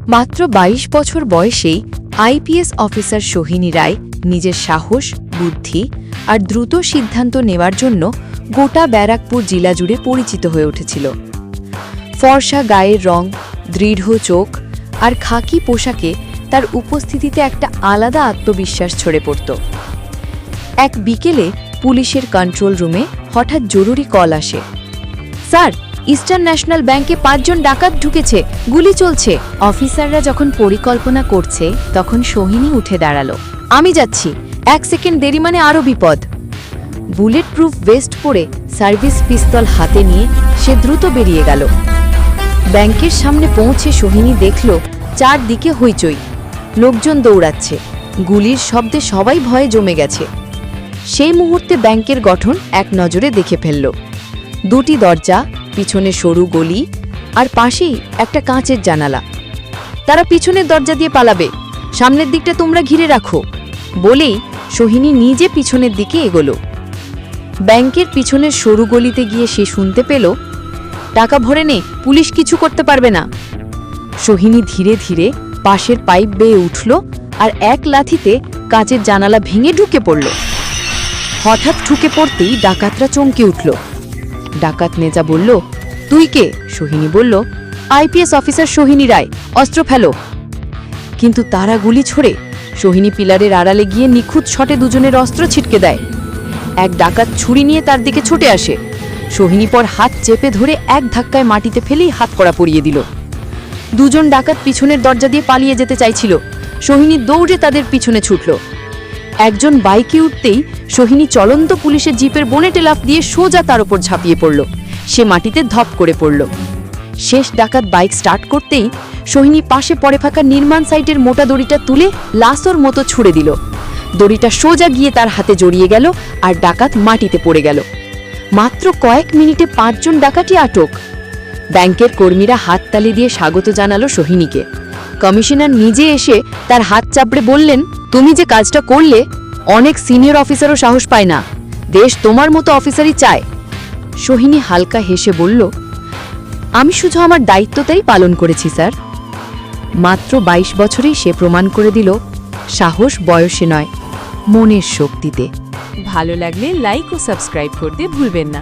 মাত্র ২২ বছর বয়সেই আইপিএস অফিসার সোহিনী রায় নিজের সাহস, বুদ্ধি আর দ্রুত সিদ্ধান্ত নেওয়ার জন্য গোটা ব্যারাকপুর জেলা জুড়ে পরিচিত হয়ে উঠেছিল। ফর্সা গায়ের রং, দৃঢ় চোখ আর খাকি পোশাকে তার উপস্থিতিতে একটা আলাদা আত্মবিশ্বাস ছড়ে পড়ত। এক বিকেলে পুলিশের কন্ট্রোল রুমে হঠাৎ জরুরি কল আসে। স্যার, ইস্টার্ন ন্যাশনাল ব্যাংকে ৫ জন ডাকাত ঢুকেছে, গুলি চলছে। অফিসাররা যখন পরিকল্পনা করছে তখন সোহিনী উঠে দাঁড়ালো। আমি যাচ্ছি, ১ সেকেন্ড দেরি মানে আরও বিপদ। বুলেট প্রুফ ভেস্ট পরে সার্ভিস পিস্তল হাতে নিয়ে সে দ্রুত বেরিয়ে গেল। ব্যাংকের সামনে পৌঁছে সোহিনী দেখল চারদিকে হইচই, লোকজন দৌড়াচ্ছে, গুলির শব্দে সবাই ভয়ে জমে গেছে। সেই মুহূর্তে ব্যাংকের গঠন এক নজরে দেখে ফেলল। ২টি দরজা, পিছনে সরু গলি আর পাশেই একটা কাঁচের জানালা। তারা পিছনের দরজা দিয়ে পালাবে, সামনের দিকটা তোমরা ঘিরে রাখো বলেই সোহিনী নিজে পিছনের দিকে এগোলো। ব্যাংকের পিছনের সরু গলিতে গিয়ে সে শুনতে পেল, টাকা ভরে নে, পুলিশ কিছু করতে পারবে না। সোহিনী ধীরে ধীরে পাশের পাইপ বেয়ে উঠল আর এক লাথিতে কাঁচের জানালা ভেঙে ঢুকে পড়ল। হঠাৎ ঢুকে পড়তেই ডাকাতরা চমকে উঠল। ডাকাত নেজা বলল, তুই কে? সোহিনী বলল, আইপিএস অফিসার সোহিনী রায়, অস্ত্র ফেলো। কিন্তু তারা গুলি ছোড়ে। সোহিনী পিলারের আড়ালে গিয়ে নিখুঁত শটে দুজনের অস্ত্র ছিটকে দেয়। এক ডাকাত ছুরি নিয়ে তার দিকে ছুটে আসে। সোহিনী পর হাত চেপে ধরে এক ধাক্কায় মাটিতে ফেলেই হাত কড়া পরিয়ে দিল। দুজন ডাকাত পিছনের দরজা দিয়ে পালিয়ে যেতে চাইছিল। সোহিনী দৌড়ে তাদের পিছনে ছুটল। একজন বাইকে উঠতেই সোহিনী চলন্ত পুলিশের জিপের বোনেটে লাফ দিয়ে সোজা তার ওপর ঝাঁপিয়ে পড়ল। সে মাটিতে ধপ করে পড়ল। শেষ ডাকাত বাইক স্টার্ট করতেই সোহিনী পাশে পড়ে থাকা নির্মাণ সাইটের মোটা দড়িটা তুলে লাসোর মতো ছুড়ে দিল। দড়িটা সোজা গিয়ে তার হাতে জড়িয়ে গেল আর ডাকাত মাটিতে পড়ে গেল। মাত্র কয়েক মিনিটে ৫ জন ডাকাতই আটক। ব্যাংকের কর্মীরা হাততালি দিয়ে স্বাগত জানালো সোহিনীকে। কমিশনার নিজে এসে তার হাত চাপড়ে বললেন, তুমি যে কাজটা করলে, অনেক সিনিয়র অফিসারও সাহস পায় না, দেশ তোমার মতো অফিসারই চায়। সোহিনী হালকা হেসে বলল, আমি শুধু আমার দায়িত্বটাই পালন করেছি স্যার। মাত্র ২২ বছরেই সে প্রমাণ করে দিল, সাহস বয়সে নয়, মনের শক্তিতে। ভালো লাগলে লাইক ও সাবস্ক্রাইব করতে ভুলবেন না।